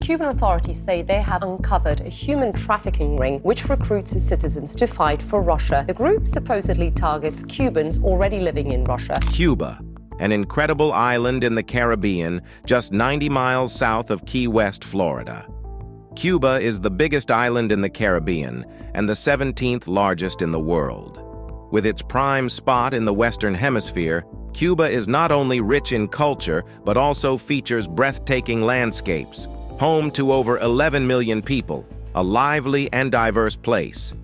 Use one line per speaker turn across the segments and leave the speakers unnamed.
Cuban authorities say they have uncovered a human trafficking ring which recruits its citizens to fight for Russia. The group supposedly targets Cubans already living in Russia.
Cuba, an incredible island in the Caribbean, just 90 miles south of Key West, Florida. Cuba is the biggest island in the Caribbean and the 17th largest in the world. With its prime spot in the Western Hemisphere, Cuba is not only rich in culture, but also features breathtaking landscapes, home to over 11 million people, a lively and diverse place.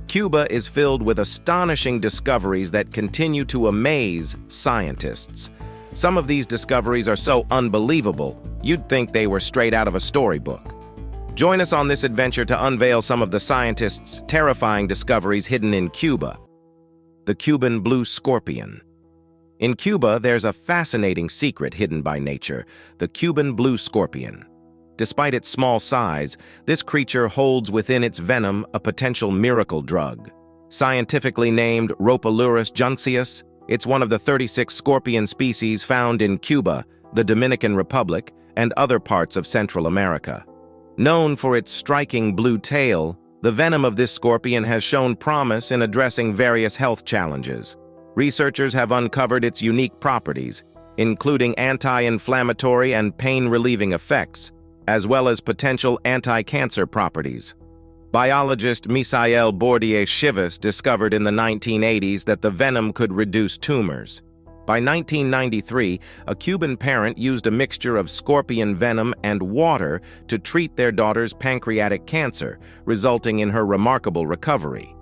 Cuba is filled with astonishing discoveries that continue to amaze scientists. Some of these discoveries are so unbelievable, you'd think they were straight out of a storybook. Join us on this adventure to unveil some of the scientists' terrifying discoveries hidden in Cuba. The Cuban blue scorpion. In Cuba, there's a fascinating secret hidden by nature, the Cuban blue scorpion. Despite its small size, this creature holds within its venom a potential miracle drug. Scientifically named Rhopalurus junctius, it's one of the 36 scorpion species found in Cuba, the Dominican Republic, and other parts of Central America. Known for its striking blue tail, the venom of this scorpion has shown promise in addressing various health challenges. Researchers have uncovered its unique properties, including anti-inflammatory and pain-relieving effects, as well as potential anti-cancer properties. Biologist Misael Bourdieu-Chivas discovered in the 1980s that the venom could reduce tumors. By 1993, a Cuban parent used a mixture of scorpion venom and water to treat their daughter's pancreatic cancer, resulting in her remarkable recovery.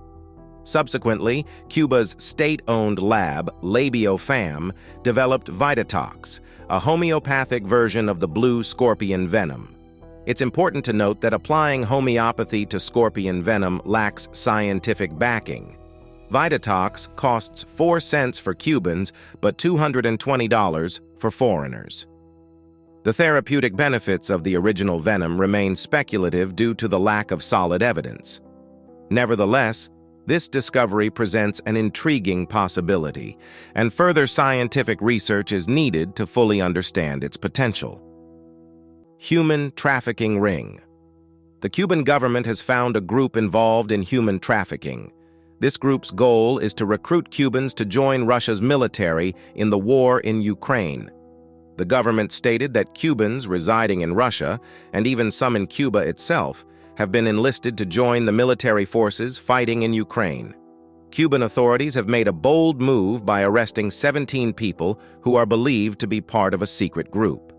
Subsequently, Cuba's state-owned lab, LabioFam, developed Vitatox, a homeopathic version of the blue scorpion venom. It's important to note that applying homeopathy to scorpion venom lacks scientific backing. Vitatox costs 4 cents for Cubans, but $220 for foreigners. The therapeutic benefits of the original venom remain speculative due to the lack of solid evidence. Nevertheless, this discovery presents an intriguing possibility, and further scientific research is needed to fully understand its potential. Human trafficking ring. The Cuban government has found a group involved in human trafficking. This group's goal is to recruit Cubans to join Russia's military in the war in Ukraine. The government stated that Cubans residing in Russia, and even some in Cuba itself, have been enlisted to join the military forces fighting in Ukraine. Cuban authorities have made a bold move by arresting 17 people who are believed to be part of a secret group.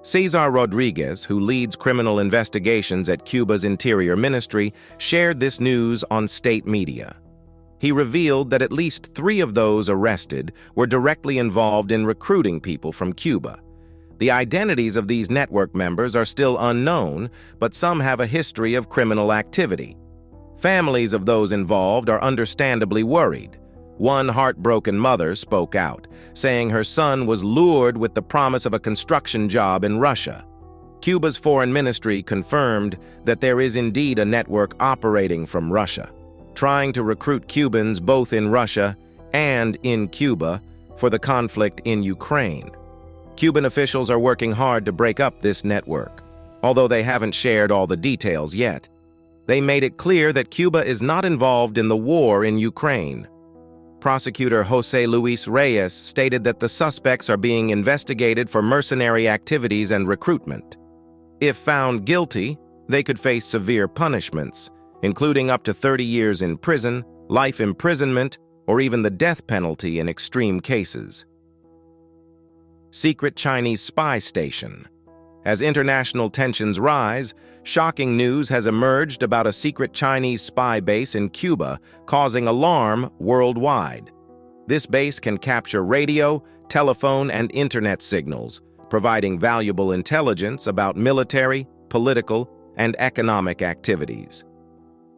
Cesar Rodriguez, who leads criminal investigations at Cuba's Interior Ministry, shared this news on state media. He revealed that at least 3 of those arrested were directly involved in recruiting people from Cuba. The identities of these network members are still unknown, but some have a history of criminal activity. Families of those involved are understandably worried. One heartbroken mother spoke out, saying her son was lured with the promise of a construction job in Russia. Cuba's foreign ministry confirmed that there is indeed a network operating from Russia, trying to recruit Cubans both in Russia and in Cuba for the conflict in Ukraine. Cuban officials are working hard to break up this network, although they haven't shared all the details yet. They made it clear that Cuba is not involved in the war in Ukraine. Prosecutor José Luis Reyes stated that the suspects are being investigated for mercenary activities and recruitment. If found guilty, they could face severe punishments, including up to 30 years in prison, life imprisonment, or even the death penalty in extreme cases. Secret Chinese spy station. As international tensions rise, shocking news has emerged about a secret Chinese spy base in Cuba, causing alarm worldwide. This base can capture radio, telephone, and internet signals, providing valuable intelligence about military, political, and economic activities.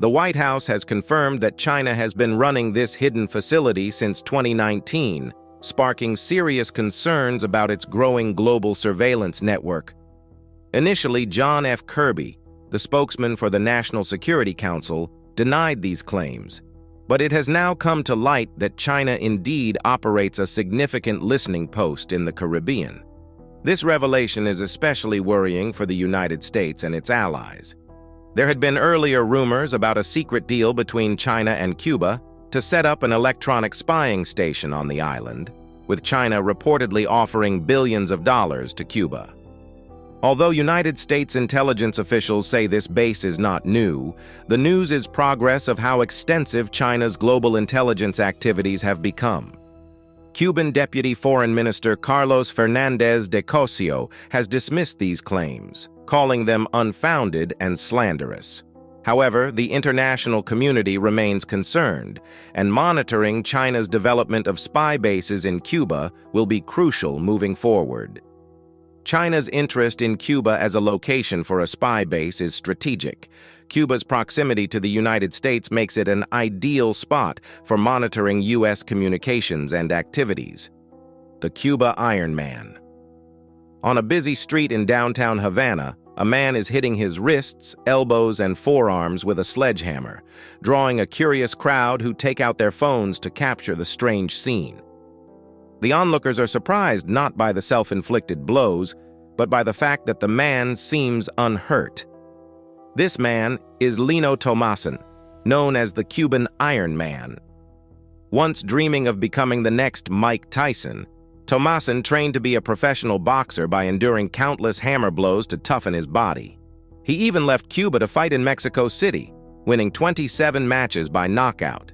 The White House has confirmed that China has been running this hidden facility since 2019, sparking serious concerns about its growing global surveillance network. Initially, John F. Kirby, the spokesman for the National Security Council, denied these claims, but it has now come to light that China indeed operates a significant listening post in the Caribbean. This revelation is especially worrying for the United States and its allies. There had been earlier rumors about a secret deal between China and Cuba to set up an electronic spying station on the island, with China reportedly offering billions of dollars to Cuba. Although United States intelligence officials say this base is not new, the news is progress of how extensive China's global intelligence activities have become. Cuban Deputy Foreign Minister Carlos Fernández de Cosio has dismissed these claims, calling them unfounded and slanderous. However, the international community remains concerned, and monitoring China's development of spy bases in Cuba will be crucial moving forward. China's interest in Cuba as a location for a spy base is strategic. Cuba's proximity to the United States makes it an ideal spot for monitoring U.S. communications and activities. The Cuba Iron Man. On a busy street in downtown Havana, a man is hitting his wrists, elbows, and forearms with a sledgehammer, drawing a curious crowd who take out their phones to capture the strange scene. The onlookers are surprised not by the self-inflicted blows, but by the fact that the man seems unhurt. This man is Lino Tomasin, known as the Cuban Iron Man. Once dreaming of becoming the next Mike Tyson, Tomasin trained to be a professional boxer by enduring countless hammer blows to toughen his body. He even left Cuba to fight in Mexico City, winning 27 matches by knockout.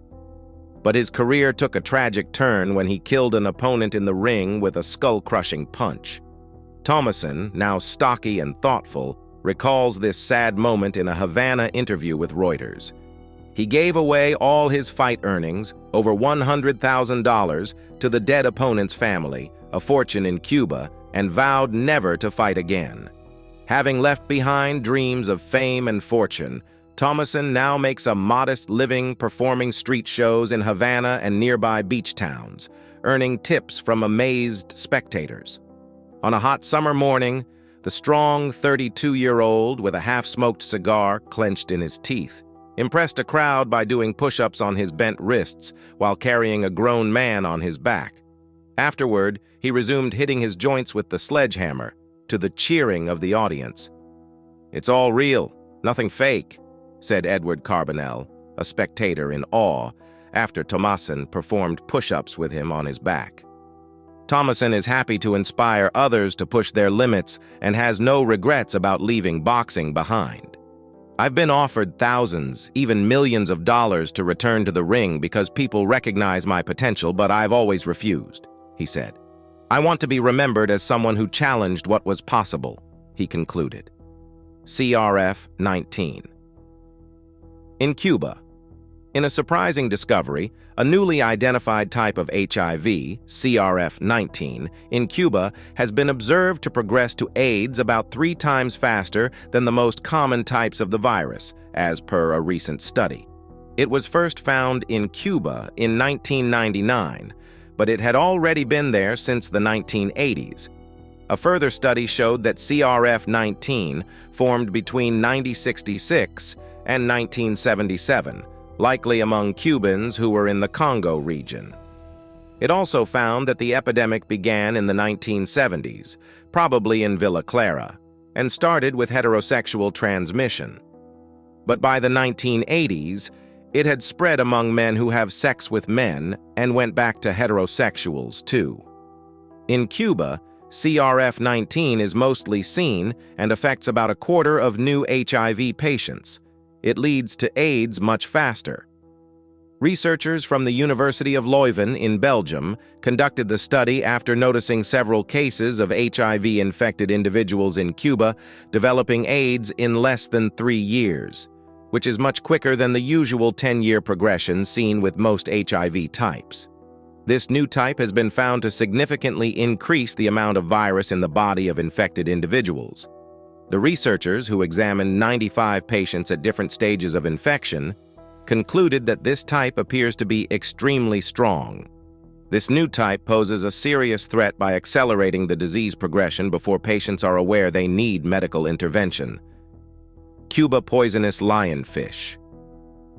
But his career took a tragic turn when he killed an opponent in the ring with a skull-crushing punch. Tomasin, now stocky and thoughtful, recalls this sad moment in a Havana interview with Reuters. He gave away all his fight earnings, over $100,000, to the dead opponent's family, a fortune in Cuba, and vowed never to fight again. Having left behind dreams of fame and fortune, Tomasin now makes a modest living performing street shows in Havana and nearby beach towns, earning tips from amazed spectators. On a hot summer morning, the strong 32-year-old with a half-smoked cigar clenched in his teeth impressed a crowd by doing push-ups on his bent wrists while carrying a grown man on his back. Afterward, he resumed hitting his joints with the sledgehammer, to the cheering of the audience. "It's all real, nothing fake," said Edward Carbonell, a spectator in awe, after Tomasin performed push-ups with him on his back. Tomasin is happy to inspire others to push their limits and has no regrets about leaving boxing behind. "I've been offered thousands, even millions of dollars to return to the ring because people recognize my potential, but I've always refused," he said. "I want to be remembered as someone who challenged what was possible," he concluded. CRF-19. In Cuba, in a surprising discovery, a newly identified type of HIV, CRF-19, in Cuba has been observed to progress to AIDS about 3 times faster than the most common types of the virus, as per a recent study. It was first found in Cuba in 1999, but it had already been there since the 1980s. A further study showed that CRF-19 formed between 1966 and 1977, likely among Cubans who were in the Congo region. It also found that the epidemic began in the 1970s, probably in Villa Clara, and started with heterosexual transmission. But by the 1980s, it had spread among men who have sex with men and went back to heterosexuals too. In Cuba, CRF-19 is mostly seen and affects about 1/4 of new HIV patients. It leads to AIDS much faster. Researchers from the University of Leuven in Belgium conducted the study after noticing several cases of HIV-infected individuals in Cuba developing AIDS in less than 3 years, which is much quicker than the usual 10-year progression seen with most HIV types. This new type has been found to significantly increase the amount of virus in the body of infected individuals. The researchers, who examined 95 patients at different stages of infection, concluded that this type appears to be extremely strong. This new type poses a serious threat by accelerating the disease progression before patients are aware they need medical intervention. Cuba poisonous lionfish.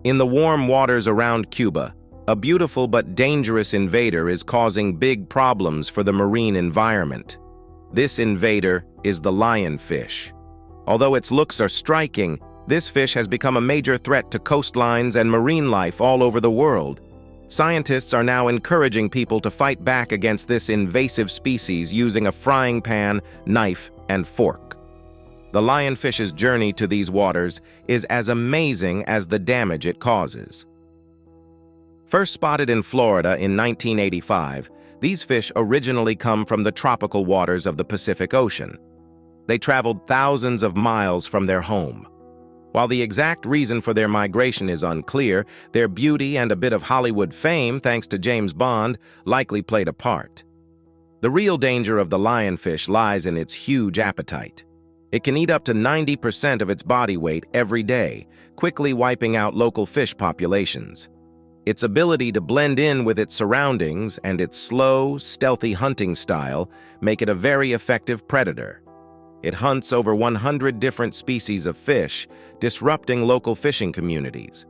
In the warm waters around Cuba, a beautiful but dangerous invader is causing big problems for the marine environment. This invader is the lionfish. Although its looks are striking, this fish has become a major threat to coastlines and marine life all over the world. Scientists are now encouraging people to fight back against this invasive species using a frying pan, knife, and fork. The lionfish's journey to these waters is as amazing as the damage it causes. First spotted in Florida in 1985, these fish originally come from the tropical waters of the Pacific Ocean. They traveled thousands of miles from their home. While the exact reason for their migration is unclear, their beauty and a bit of Hollywood fame, thanks to James Bond, likely played a part. The real danger of the lionfish lies in its huge appetite. It can eat up to 90% of its body weight every day, quickly wiping out local fish populations. Its ability to blend in with its surroundings and its slow, stealthy hunting style make it a very effective predator. It hunts over 100 different species of fish, disrupting local fishing communities.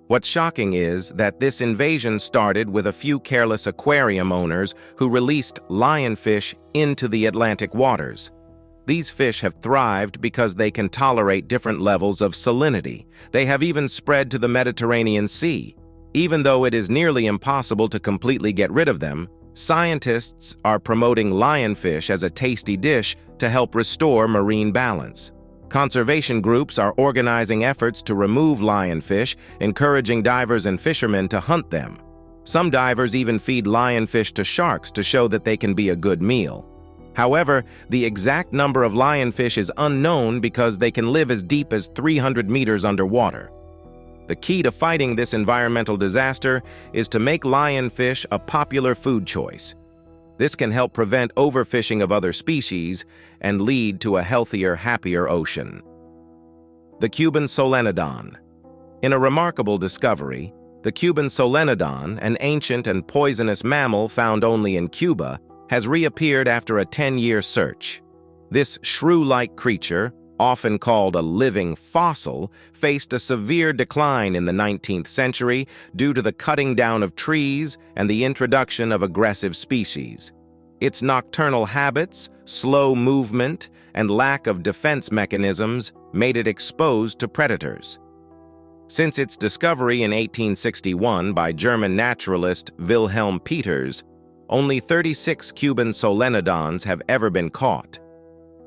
What's shocking is that this invasion started with a few careless aquarium owners who released lionfish into the Atlantic waters. These fish have thrived because they can tolerate different levels of salinity. They have even spread to the Mediterranean Sea. Even though it is nearly impossible to completely get rid of them, scientists are promoting lionfish as a tasty dish to help restore marine balance. Conservation groups are organizing efforts to remove lionfish, encouraging divers and fishermen to hunt them. Some divers even feed lionfish to sharks to show that they can be a good meal. However, the exact number of lionfish is unknown because they can live as deep as 300 meters underwater. The key to fighting this environmental disaster is to make lionfish a popular food choice. This can help prevent overfishing of other species and lead to a healthier, happier ocean. The Cuban Solenodon. In a remarkable discovery, the Cuban Solenodon, an ancient and poisonous mammal found only in Cuba, has reappeared after a 10-year search. This shrew-like creature, often called a living fossil, faced a severe decline in the 19th century due to the cutting down of trees and the introduction of aggressive species. Its nocturnal habits, slow movement, and lack of defense mechanisms made it exposed to predators. Since its discovery in 1861 by German naturalist Wilhelm Peters, only 36 Cuban Solenodons have ever been caught.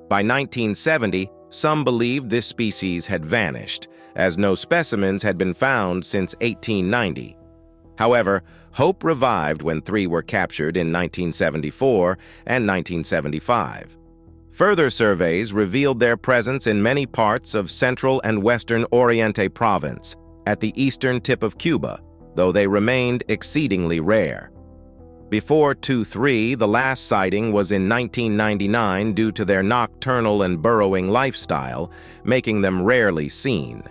By 1970, some believed this species had vanished, as no specimens had been found since 1890. However, hope revived when 3 were captured in 1974 and 1975. Further surveys revealed their presence in many parts of Central and Western Oriente province, at the eastern tip of Cuba, though they remained exceedingly rare. Before 2-3, the last sighting was in 1999 due to their nocturnal and burrowing lifestyle, making them rarely seen.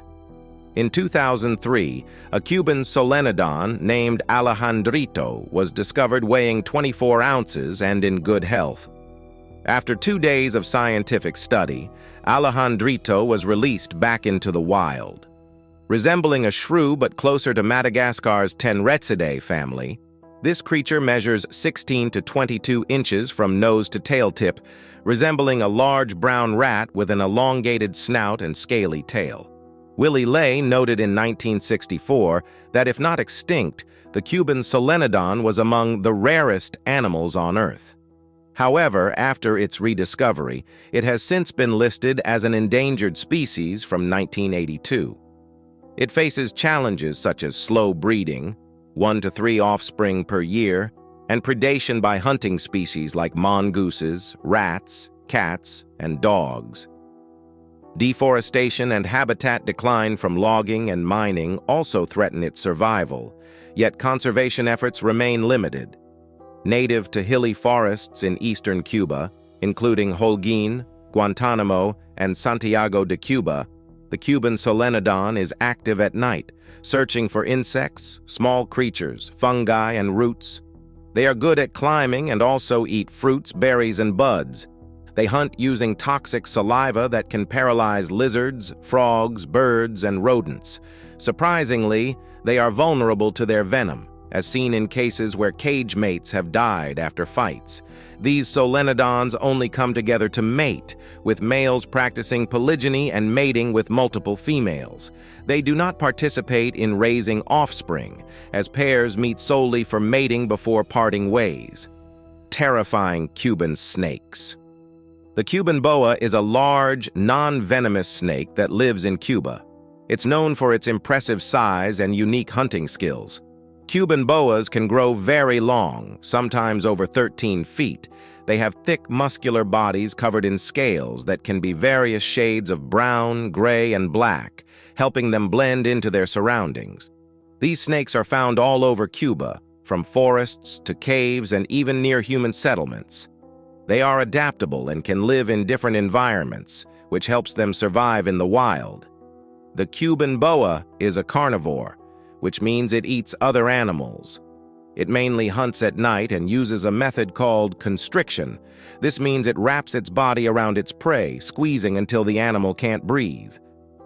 In 2003, a Cuban Solenodon named Alejandrito was discovered weighing 24 ounces and in good health. After 2 days of scientific study, Alejandrito was released back into the wild. Resembling a shrew but closer to Madagascar's Tenretsidae family, this creature measures 16 to 22 inches from nose to tail tip, resembling a large brown rat with an elongated snout and scaly tail. Willie Ley noted in 1964 that if not extinct, the Cuban Solenodon was among the rarest animals on Earth. However, after its rediscovery, it has since been listed as an endangered species from 1982. It faces challenges such as slow breeding, 1 to 3 offspring per year, and predation by hunting species like mongooses, rats, cats, and dogs. Deforestation and habitat decline from logging and mining also threaten its survival, yet conservation efforts remain limited. Native to hilly forests in eastern Cuba, including Holguin, Guantanamo, and Santiago de Cuba, the Cuban Solenodon is active at night, searching for insects, small creatures, fungi, and roots. They are good at climbing and also eat fruits, berries, and buds. They hunt using toxic saliva that can paralyze lizards, frogs, birds, and rodents. Surprisingly, they are vulnerable to their venom, as seen in cases where cage mates have died after fights. These solenodons only come together to mate, with males practicing polygyny and mating with multiple females. They do not participate in raising offspring, as pairs meet solely for mating before parting ways. Terrifying Cuban snakes. The Cuban boa is a large, non-venomous snake that lives in Cuba. It's known for its impressive size and unique hunting skills. Cuban boas can grow very long, sometimes over 13 feet. They have thick, muscular bodies covered in scales that can be various shades of brown, gray, and black, helping them blend into their surroundings. These snakes are found all over Cuba, from forests to caves and even near human settlements. They are adaptable and can live in different environments, which helps them survive in the wild. The Cuban boa is a carnivore, which means it eats other animals. It mainly hunts at night and uses a method called constriction. This means it wraps its body around its prey, squeezing until the animal can't breathe.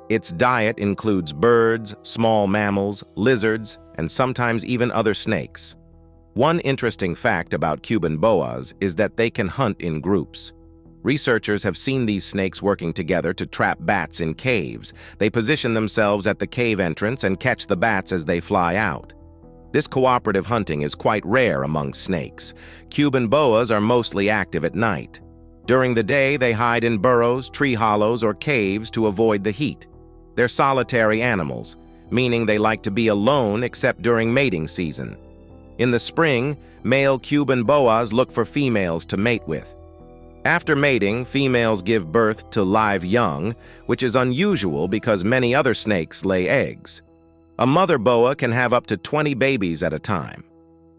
Its diet includes birds, small mammals, lizards, and sometimes even other snakes. One interesting fact about Cuban boas is that they can hunt in groups. Researchers have seen these snakes working together to trap bats in caves. They position themselves at the cave entrance and catch the bats as they fly out. This cooperative hunting is quite rare among snakes. Cuban boas are mostly active at night. During the day, they hide in burrows, tree hollows, or caves to avoid the heat. They're solitary animals, meaning they like to be alone except during mating season. In the spring, male Cuban boas look for females to mate with. After mating, females give birth to live young, which is unusual because many other snakes lay eggs. A mother boa can have up to 20 babies at a time.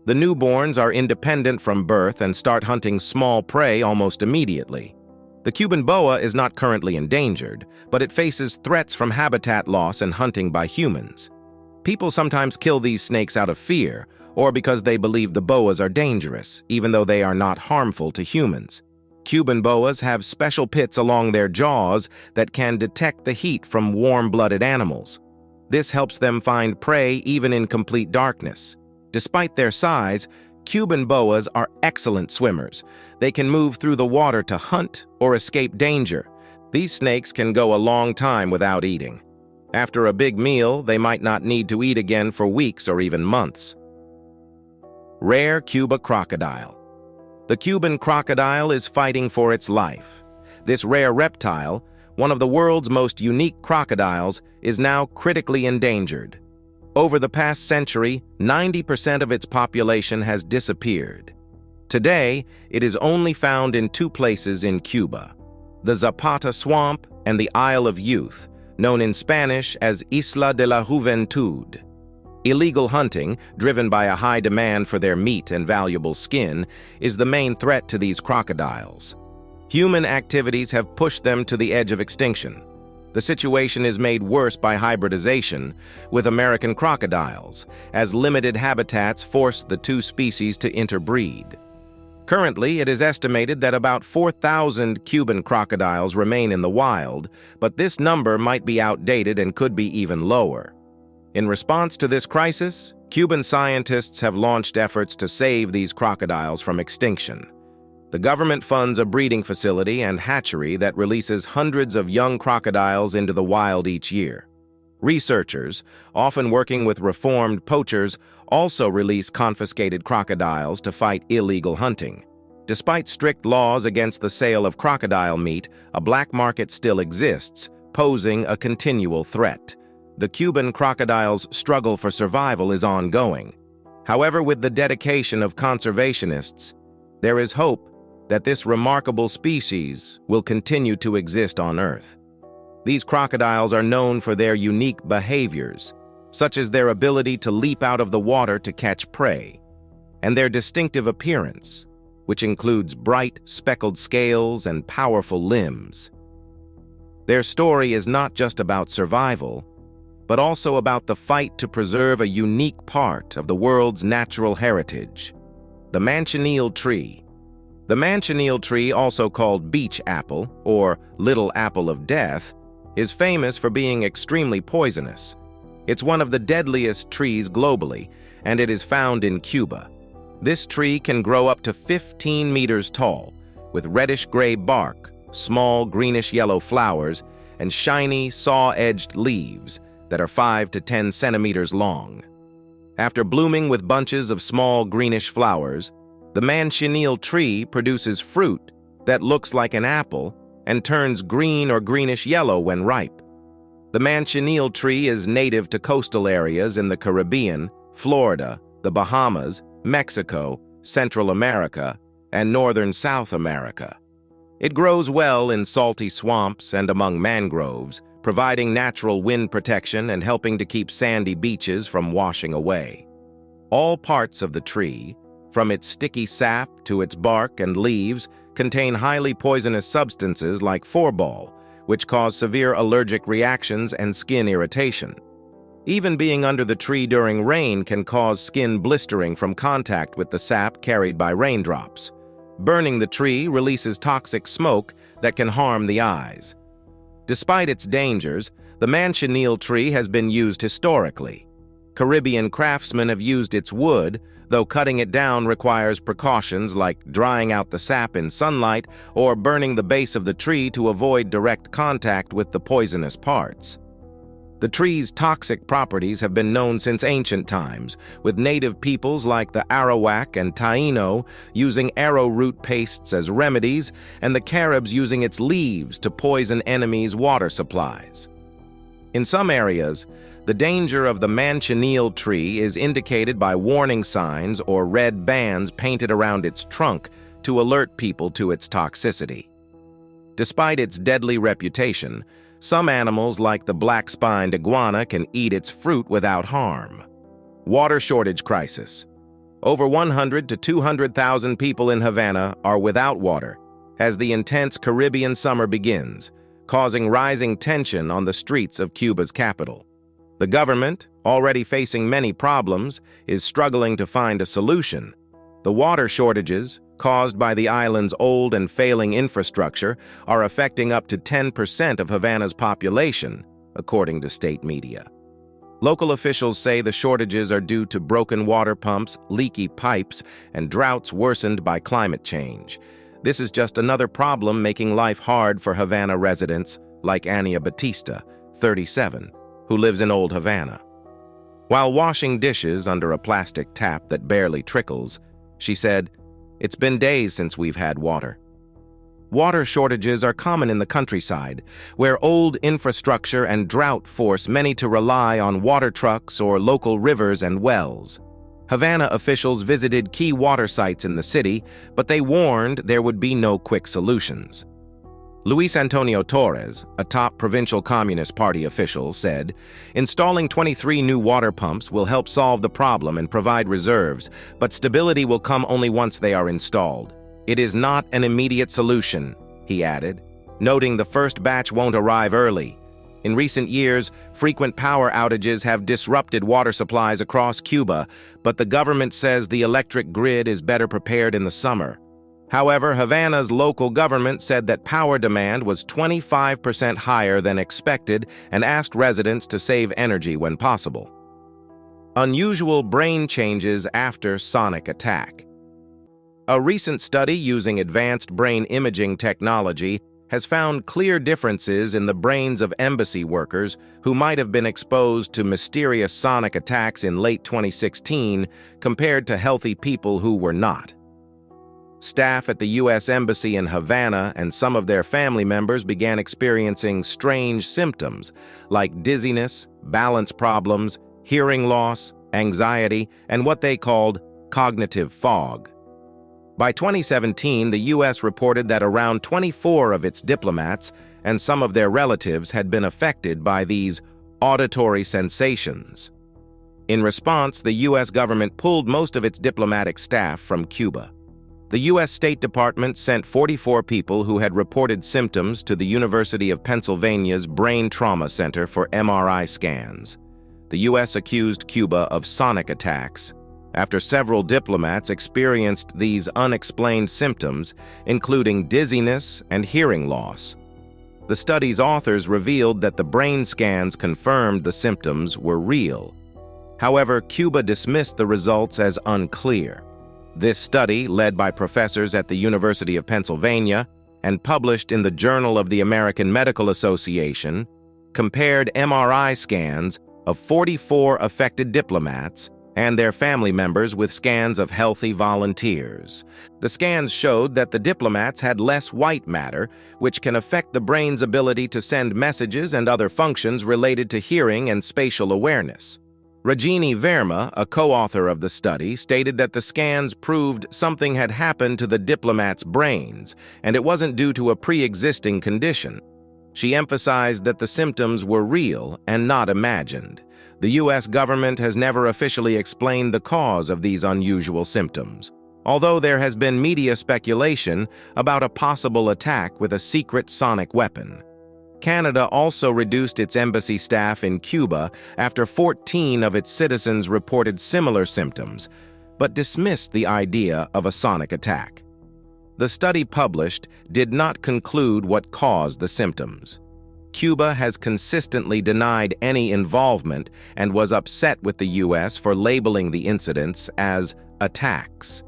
The newborns are independent from birth and start hunting small prey almost immediately. The Cuban boa is not currently endangered, but it faces threats from habitat loss and hunting by humans. People sometimes kill these snakes out of fear, or because they believe the boas are dangerous, even though they are not harmful to humans. Cuban boas have special pits along their jaws that can detect the heat from warm-blooded animals. This helps them find prey even in complete darkness. Despite their size, Cuban boas are excellent swimmers. They can move through the water to hunt or escape danger. These snakes can go a long time without eating. After a big meal, they might not need to eat again for weeks or even months. Rare Cuba crocodile. The Cuban crocodile is fighting for its life. This rare reptile, one of the world's most unique crocodiles, is now critically endangered. Over the past century, 90% of its population has disappeared. Today, it is only found in two places in Cuba: the Zapata Swamp and the Isle of Youth, known in Spanish as Isla de la Juventud. Illegal hunting, driven by a high demand for their meat and valuable skin, is the main threat to these crocodiles. Human activities have pushed them to the edge of extinction. The situation is made worse by hybridization with American crocodiles, as limited habitats force the two species to interbreed. Currently, it is estimated that about 4,000 Cuban crocodiles remain in the wild, but this number might be outdated and could be even lower. In response to this crisis, Cuban scientists have launched efforts to save these crocodiles from extinction. The government funds a breeding facility and hatchery that releases hundreds of young crocodiles into the wild each year. Researchers, often working with reformed poachers, also release confiscated crocodiles to fight illegal hunting. Despite strict laws against the sale of crocodile meat, a black market still exists, posing a continual threat. The Cuban crocodile's struggle for survival is ongoing. However, with the dedication of conservationists, there is hope that this remarkable species will continue to exist on Earth. These crocodiles are known for their unique behaviors, such as their ability to leap out of the water to catch prey, and their distinctive appearance, which includes bright, speckled scales and powerful limbs. Their story is not just about survival, but also about the fight to preserve a unique part of the world's natural heritage: the manchineel tree. The manchineel tree, also called beach apple or little apple of death, is famous for being extremely poisonous. It's one of the deadliest trees globally, and it is found in Cuba. This tree can grow up to 15 meters tall, with reddish-gray bark, small greenish-yellow flowers, and shiny, saw-edged leaves that are 5 to 10 centimeters long. After blooming with bunches of small greenish flowers, the manchineel tree produces fruit that looks like an apple and turns green or greenish-yellow when ripe. The manchineel tree is native to coastal areas in the Caribbean, Florida, the Bahamas, Mexico, Central America, and northern South America. It grows well in salty swamps and among mangroves, providing natural wind protection and helping to keep sandy beaches from washing away. All parts of the tree, from its sticky sap to its bark and leaves, contain highly poisonous substances like forbol, which cause severe allergic reactions and skin irritation. Even being under the tree during rain can cause skin blistering from contact with the sap carried by raindrops. Burning the tree releases toxic smoke that can harm the eyes. Despite its dangers, the manchineel tree has been used historically. Caribbean craftsmen have used its wood, though cutting it down requires precautions like drying out the sap in sunlight or burning the base of the tree to avoid direct contact with the poisonous parts. The tree's toxic properties have been known since ancient times, with native peoples like the Arawak and Taino using arrowroot pastes as remedies, and the Caribs using its leaves to poison enemies' water supplies. In some areas, the danger of the manchineel tree is indicated by warning signs or red bands painted around its trunk to alert people to its toxicity. Despite its deadly reputation, some animals like the black-spined iguana can eat its fruit without harm. Water shortage crisis. Over 100 to 200,000 people in Havana are without water as the intense Caribbean summer begins, causing rising tension on the streets of Cuba's capital. The government, already facing many problems, is struggling to find a solution. The water shortages, caused by the island's old and failing infrastructure, are affecting up to 10% of Havana's population, according to state media. Local officials say the shortages are due to broken water pumps, leaky pipes, and droughts worsened by climate change. This is just another problem making life hard for Havana residents like Ania Batista, 37, who lives in Old Havana. While washing dishes under a plastic tap that barely trickles, she said, "It's been days since we've had water." Water shortages are common in the countryside, where old infrastructure and drought force many to rely on water trucks or local rivers and wells. Havana officials visited key water sites in the city, but they warned there would be no quick solutions. Luis Antonio Torres, a top provincial Communist Party official, said, "Installing 23 new water pumps will help solve the problem and provide reserves, but stability will come only once they are installed. It is not an immediate solution," he added, noting the first batch won't arrive early. In recent years, frequent power outages have disrupted water supplies across Cuba, but the government says the electric grid is better prepared in the summer. However, Havana's local government said that power demand was 25% higher than expected and asked residents to save energy when possible. Unusual brain changes after sonic attack. A recent study using advanced brain imaging technology has found clear differences in the brains of embassy workers who might have been exposed to mysterious sonic attacks in late 2016 compared to healthy people who were not. Staff at the U.S. Embassy in Havana and some of their family members began experiencing strange symptoms like dizziness, balance problems, hearing loss, anxiety, and what they called cognitive fog. By 2017, the U.S. reported that around 24 of its diplomats and some of their relatives had been affected by these auditory sensations. In response, the U.S. government pulled most of its diplomatic staff from Cuba. The U.S. State Department sent 44 people who had reported symptoms to the University of Pennsylvania's Brain Trauma Center for MRI scans. The U.S. accused Cuba of sonic attacks after several diplomats experienced these unexplained symptoms, including dizziness and hearing loss. The study's authors revealed that the brain scans confirmed the symptoms were real. However, Cuba dismissed the results as unclear. This study, led by professors at the University of Pennsylvania and published in the Journal of the American Medical Association, compared MRI scans of 44 affected diplomats and their family members with scans of healthy volunteers. The scans showed that the diplomats had less white matter, which can affect the brain's ability to send messages and other functions related to hearing and spatial awareness. Rajini Verma, a co-author of the study, stated that the scans proved something had happened to the diplomats' brains, and it wasn't due to a pre-existing condition. She emphasized that the symptoms were real and not imagined. The U.S. government has never officially explained the cause of these unusual symptoms, although there has been media speculation about a possible attack with a secret sonic weapon. Canada also reduced its embassy staff in Cuba after 14 of its citizens reported similar symptoms, but dismissed the idea of a sonic attack. The study published did not conclude what caused the symptoms. Cuba has consistently denied any involvement and was upset with the U.S. for labeling the incidents as attacks.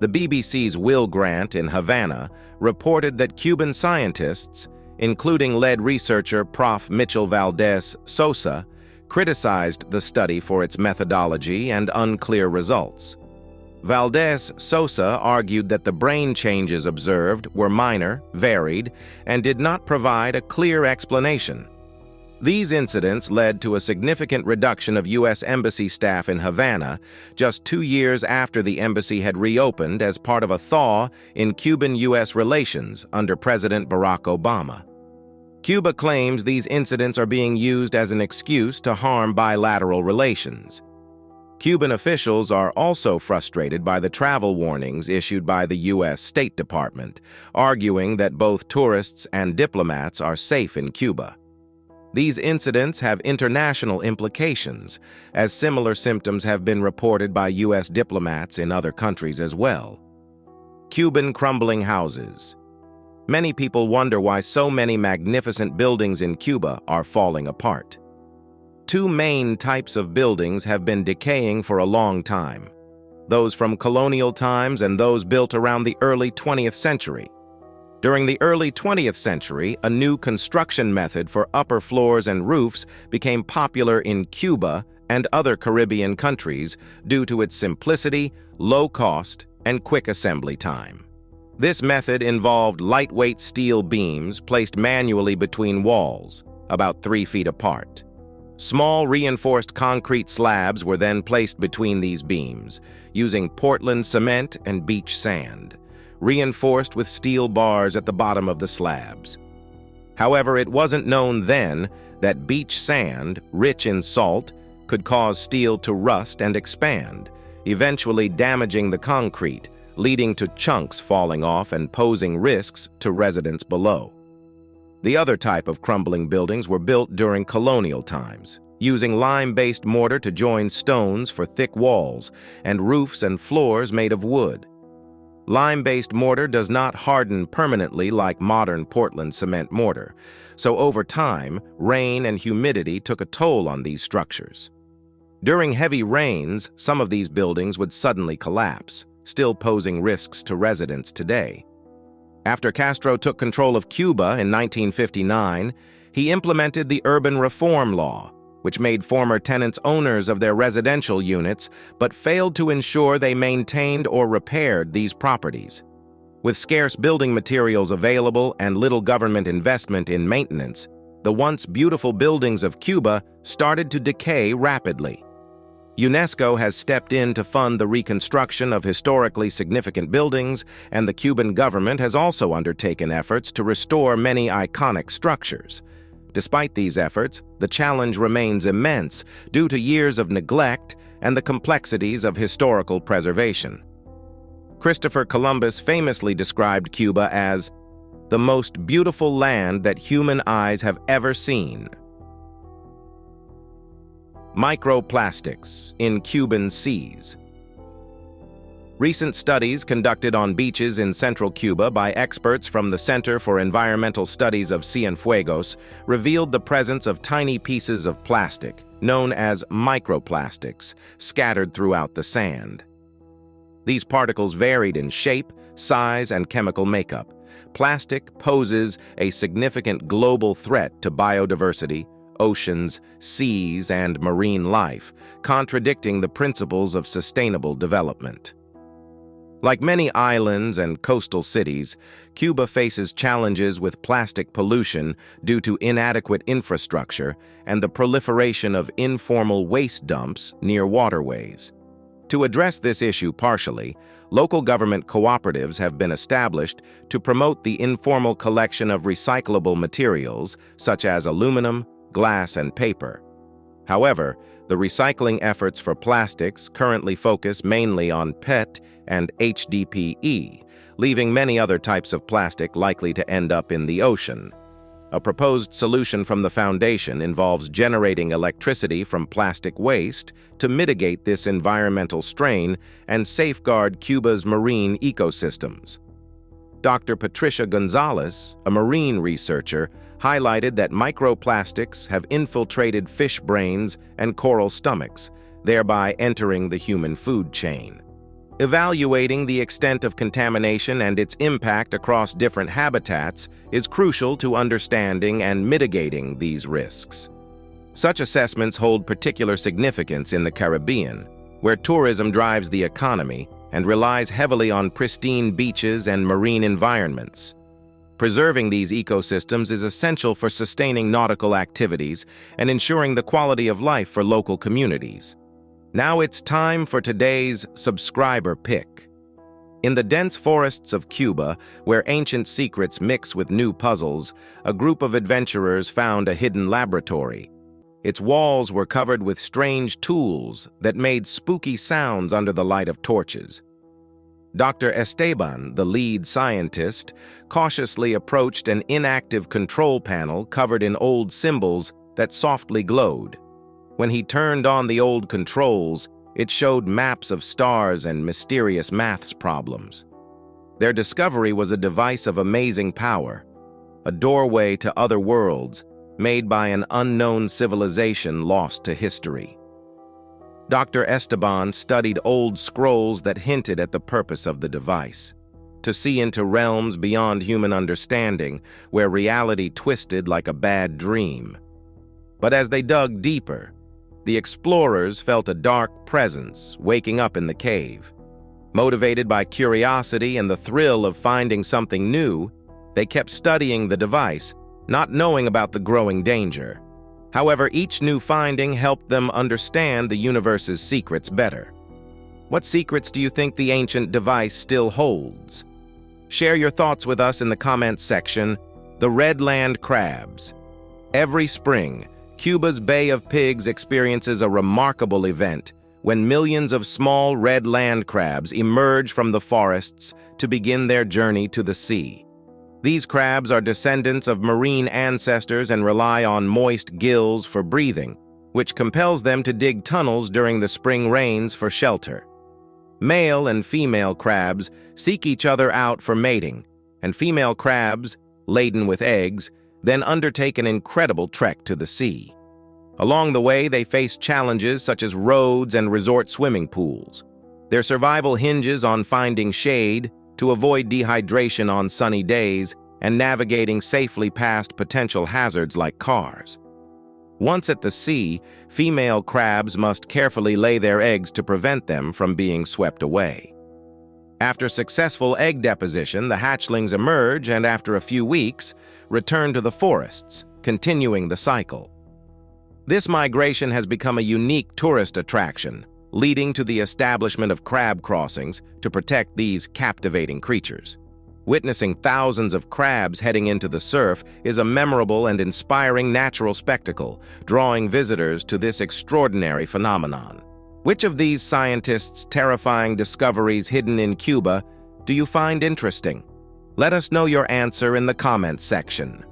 The BBC's Will Grant in Havana reported that Cuban scientists, including lead researcher Prof. Mitchell Valdez Sosa, criticized the study for its methodology and unclear results. Valdez Sosa argued that the brain changes observed were minor, varied, and did not provide a clear explanation. These incidents led to a significant reduction of U.S. embassy staff in Havana just 2 years after the embassy had reopened as part of a thaw in Cuban-U.S. relations under President Barack Obama. Cuba claims these incidents are being used as an excuse to harm bilateral relations. Cuban officials are also frustrated by the travel warnings issued by the U.S. State Department, arguing that both tourists and diplomats are safe in Cuba. These incidents have international implications, as similar symptoms have been reported by U.S. diplomats in other countries as well. Cuban crumbling houses. Many people wonder why so many magnificent buildings in Cuba are falling apart. Two main types of buildings have been decaying for a long time: those from colonial times and those built around the early 20th century. During the early 20th century, a new construction method for upper floors and roofs became popular in Cuba and other Caribbean countries due to its simplicity, low cost, and quick assembly time. This method involved lightweight steel beams placed manually between walls, about 3 feet apart. Small reinforced concrete slabs were then placed between these beams, using Portland cement and beach sand, reinforced with steel bars at the bottom of the slabs. However, it wasn't known then that beach sand, rich in salt, could cause steel to rust and expand, eventually damaging the concrete, leading to chunks falling off and posing risks to residents below. The other type of crumbling buildings were built during colonial times, using lime-based mortar to join stones for thick walls and roofs and floors made of wood. Lime-based mortar does not harden permanently like modern Portland cement mortar, so over time, rain and humidity took a toll on these structures. During heavy rains, some of these buildings would suddenly collapse, still posing risks to residents today. After Castro took control of Cuba in 1959, he implemented the Urban Reform Law, which made former tenants owners of their residential units but failed to ensure they maintained or repaired these properties. With scarce building materials available and little government investment in maintenance, the once beautiful buildings of Cuba started to decay rapidly. UNESCO has stepped in to fund the reconstruction of historically significant buildings, and the Cuban government has also undertaken efforts to restore many iconic structures. Despite these efforts, the challenge remains immense due to years of neglect and the complexities of historical preservation. Christopher Columbus famously described Cuba as the most beautiful land that human eyes have ever seen. Microplastics in Cuban seas. Recent studies conducted on beaches in central Cuba by experts from the Center for Environmental Studies of Cienfuegos revealed the presence of tiny pieces of plastic, known as microplastics, scattered throughout the sand. These particles varied in shape, size, and chemical makeup. Plastic poses a significant global threat to biodiversity, oceans, seas, and marine life, contradicting the principles of sustainable development. Like many islands and coastal cities, Cuba faces challenges with plastic pollution due to inadequate infrastructure and the proliferation of informal waste dumps near waterways. To address this issue partially, local government cooperatives have been established to promote the informal collection of recyclable materials such as aluminum, glass, and paper. However, the recycling efforts for plastics currently focus mainly on PET and HDPE, leaving many other types of plastic likely to end up in the ocean. A proposed solution from the Foundation involves generating electricity from plastic waste to mitigate this environmental strain and safeguard Cuba's marine ecosystems. Dr. Patricia Gonzalez, a marine researcher, highlighted that microplastics have infiltrated fish brains and coral stomachs, thereby entering the human food chain. Evaluating the extent of contamination and its impact across different habitats is crucial to understanding and mitigating these risks. Such assessments hold particular significance in the Caribbean, where tourism drives the economy and relies heavily on pristine beaches and marine environments. Preserving these ecosystems is essential for sustaining nautical activities and ensuring the quality of life for local communities. Now it's time for today's subscriber pick. In the dense forests of Cuba, where ancient secrets mix with new puzzles, a group of adventurers found a hidden laboratory. Its walls were covered with strange tools that made spooky sounds under the light of torches. Dr. Esteban, the lead scientist, cautiously approached an inactive control panel covered in old symbols that softly glowed. When he turned on the old controls, it showed maps of stars and mysterious maths problems. Their discovery was a device of amazing power, a doorway to other worlds made by an unknown civilization lost to history. Dr. Esteban studied old scrolls that hinted at the purpose of the device, to see into realms beyond human understanding, where reality twisted like a bad dream. But as they dug deeper, the explorers felt a dark presence waking up in the cave. Motivated by curiosity and the thrill of finding something new, they kept studying the device, not knowing about the growing danger. However, each new finding helped them understand the universe's secrets better. What secrets do you think the ancient device still holds? Share your thoughts with us in the comments section. The red land crabs. Every spring, Cuba's Bay of Pigs experiences a remarkable event when millions of small red land crabs emerge from the forests to begin their journey to the sea. These crabs are descendants of marine ancestors and rely on moist gills for breathing, which compels them to dig tunnels during the spring rains for shelter. Male and female crabs seek each other out for mating, and female crabs, laden with eggs, then undertake an incredible trek to the sea. Along the way, they face challenges such as roads and resort swimming pools. Their survival hinges on finding shade to avoid dehydration on sunny days and navigating safely past potential hazards like cars. Once at the sea, female crabs must carefully lay their eggs to prevent them from being swept away. After successful egg deposition, the hatchlings emerge and, after a few weeks, return to the forests, continuing the cycle. This migration has become a unique tourist attraction, leading to the establishment of crab crossings to protect these captivating creatures. Witnessing thousands of crabs heading into the surf is a memorable and inspiring natural spectacle, drawing visitors to this extraordinary phenomenon. Which of these scientists' terrifying discoveries hidden in Cuba do you find interesting? Let us know your answer in the comments section.